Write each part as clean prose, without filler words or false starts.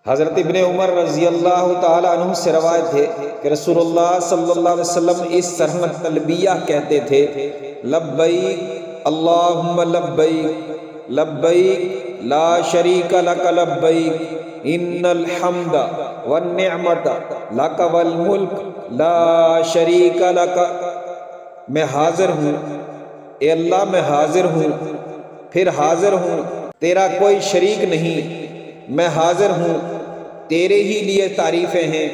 حضرت ابن عمر رضی اللہ تعالی عنہ سے روایت ہے کہ رسول اللہ صلی اللہ علیہ وسلم اس طرح تلبیہ کہتے تھے، لبیک اللہم لبیک لبیک لا شریک لک لبیک ان الحمد والنعمت لک والملک لا شریک لک۔ میں حاضر ہوں، اے اللہ میں حاضر ہوں، پھر حاضر ہوں، تیرا کوئی شریک نہیں، میں حاضر ہوں، تیرے ہی لیے تعریفیں ہیں،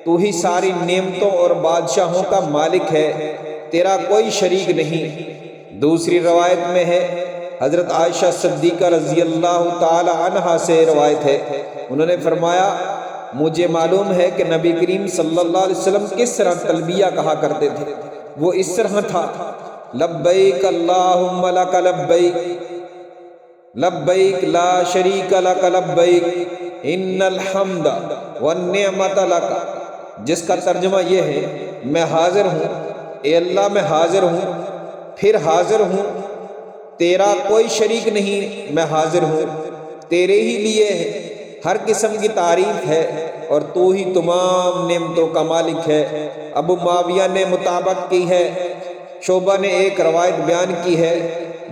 تو ہی ساری نعمتوں اور بادشاہوں کا مالک ہے، تیرا کوئی شریک نہیں۔ دوسری روایت میں ہے، حضرت عائشہ صدیقہ رضی اللہ تعالی عنہا سے روایت ہے، انہوں نے فرمایا مجھے معلوم ہے کہ نبی کریم صلی اللہ علیہ وسلم کس طرح تلبیہ کہا کرتے تھے، وہ اس طرح تھا، لبیک اللہم لک لبیک لبیک لا شریک لک لبیک ان الحمد والنعمت لک، جس کا ترجمہ یہ ہے میں حاضر ہوں، اے اللہ میں حاضر ہوں، پھر حاضر ہوں، تیرا کوئی شریک نہیں، میں حاضر ہوں، تیرے ہی لیے ہر قسم کی تعریف ہے اور تو ہی تمام نعمتوں کا مالک ہے۔ ابو معاویہ نے مطابقت کی ہے، شعبہ نے ایک روایت بیان کی ہے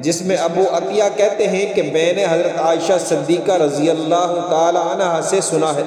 جس میں ابو عطیہ کہتے ہیں کہ میں نے حضرت عائشہ صدیقہ رضی اللہ تعالی عنہا سے سنا ہے